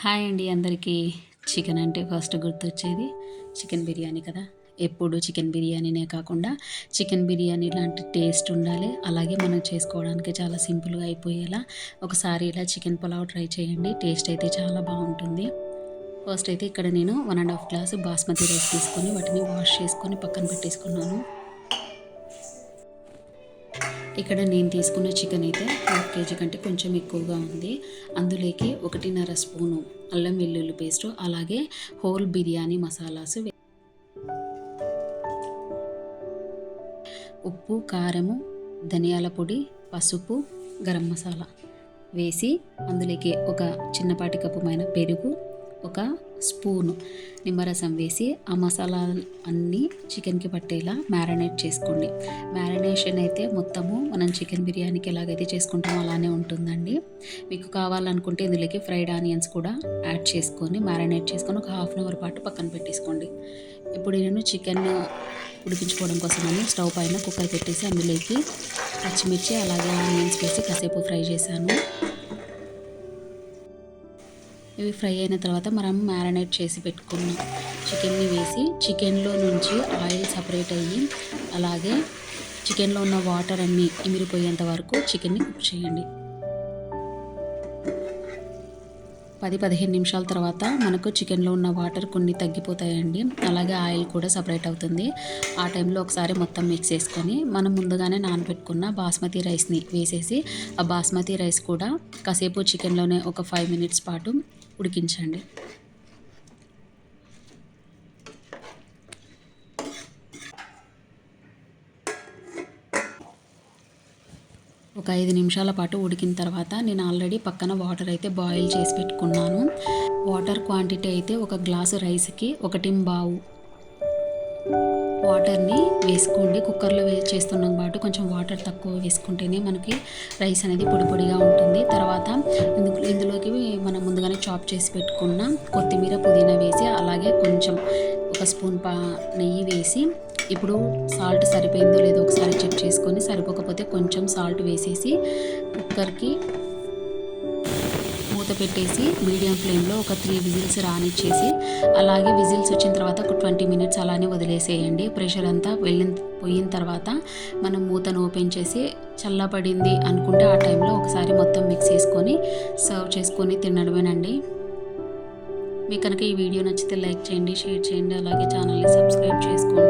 Hi అండి అందరికీ. Chicken అంటే ఫస్ట్ గుర్తొచ్చేది చికెన్ బిర్యానీ కదా. ఎప్పుడు చికెన్ బిర్యానీనే కాకుండా చికెన్ బిర్యానీ లాంటి టేస్ట్ ఉండాలి. అలాగే మనం చేసుకోవడానికి చాలా సింపుల్గా అయిపోయేలా ఒకసారి ఇలా చికెన్ పులావ్ ట్రై చేయండి. టేస్ట్ అయితే చాలా బాగుంటుంది. ఫస్ట్ అయితే ఇక్కడ నేను 1.5 గ్లాసు బాస్మతి రైస్ తీసుకొని వాటిని వాష్ చేసుకొని పక్కన పెట్టేసుకున్నాను. ఇక్కడ నేను తీసుకున్న చికెన్ అయితే 1/2 కేజీ కంటే కొంచెం ఎక్కువగా ఉంది. అందులోకి 1.5 స్పూను అల్లం వెల్లుల్లి పేస్టు, అలాగే హోల్ బిర్యానీ మసాలాస్, ఉప్పు, కారము, ధనియాల పొడి, పసుపు, గరం మసాలా వేసి అందులోకి ఒక చిన్నపాటి కప్పుమైన పెరుగు, ఒక స్పూను నిమ్మరసం వేసి ఆ మసాలా అన్నీ చికెన్కి పట్టేలా మ్యారినేట్ చేసుకోండి. మ్యారినేషన్ అయితే మొత్తము మనం చికెన్ బిర్యానీకి ఎలాగైతే చేసుకుంటామో అలానే ఉంటుందండి. మీకు కావాలనుకుంటే ఇందులోకి ఫ్రైడ్ ఆనియన్స్ కూడా యాడ్ చేసుకొని మ్యారినేట్ చేసుకొని ఒక 1/2 అవర్ పాటు పక్కన పెట్టేసుకోండి. ఇప్పుడు నేను చికెన్ ఉడికించుకోవడం కోసమని స్టవ్ పైన కుక్కర్ పెట్టేసి అందులోకి పచ్చిమిర్చి అలాగే ఆనియన్స్ వేసి కాసేపు ఫ్రై చేశాను. ఇవి ఫ్రై అయిన తర్వాత మనం మ్యారినేట్ చేసి పెట్టుకున్న చికెన్ని వేసి చికెన్లో నుంచి ఆయిల్ సపరేట్ అయ్యి అలాగే చికెన్లో ఉన్న వాటర్ అన్నీ ఇమిరిపోయేంత వరకు చికెన్ని కుక్ చేయండి. 10-15 నిమిషాల తర్వాత మనకు చికెన్లో ఉన్న వాటర్ కొన్ని తగ్గిపోతాయండి. అలాగే ఆయిల్ కూడా సపరేట్ అవుతుంది. ఆ టైంలో ఒకసారి మొత్తం మిక్స్ చేసుకొని మనం ముందుగానే నానబెట్టుకున్న బాస్మతి రైస్ని వేసేసి ఆ బాస్మతి రైస్ కూడా కాసేపు చికెన్లోనే ఒక 5 మినిట్స్ పాటు ఉడికించండి. ఒక 5 నిమిషాల పాటు ఉడికిన తర్వాత నేను ఆల్రెడీ పక్కన వాటర్ అయితే బాయిల్ చేసి పెట్టుకున్నాను. వాటర్ క్వాంటిటీ అయితే ఒక గ్లాసు రైస్కి 1.25 వాటర్ని వేసుకోండి. కుక్కర్లో చేస్తున్నాం కాబట్టి కొంచెం వాటర్ తక్కువ వేసుకుంటేనే మనకి రైస్ అనేది పొడి పొడిగా ఉంటుంది. తర్వాత ఇందులోకి మనం ముందుగానే చాప్ చేసి పెట్టుకున్న కొత్తిమీర, పుదీనా వేసి అలాగే కొంచెం ఒక స్పూన్ నెయ్యి వేసి ఇప్పుడు సాల్ట్ సరిపోయిందో లేదో ఒకసారి చెక్ చేసుకొని సరిపోకపోతే కొంచెం సాల్ట్ వేసేసి కుక్కర్కి మూత పెట్టేసి మీడియం ఫ్లేమ్లో ఒక 3 విజిల్స్ రానిచ్చేసి అలాగే విజిల్స్ వచ్చిన తర్వాత ఒక 20 మినిట్స్ అలానే వదిలేసేయండి. ప్రెషర్ అంతా పోయిన తర్వాత మనం మూతను ఓపెన్ చేసి చల్లబడింది అనుకుంటే ఆ టైంలో ఒకసారి మొత్తం మిక్స్ చేసుకొని సర్వ్ చేసుకొని తినడమేనండి. మీకు కనుక ఈ వీడియో నచ్చితే లైక్ చేయండి, షేర్ చేయండి, అలాగే ఛానల్ని సబ్స్క్రైబ్ చేసుకోండి.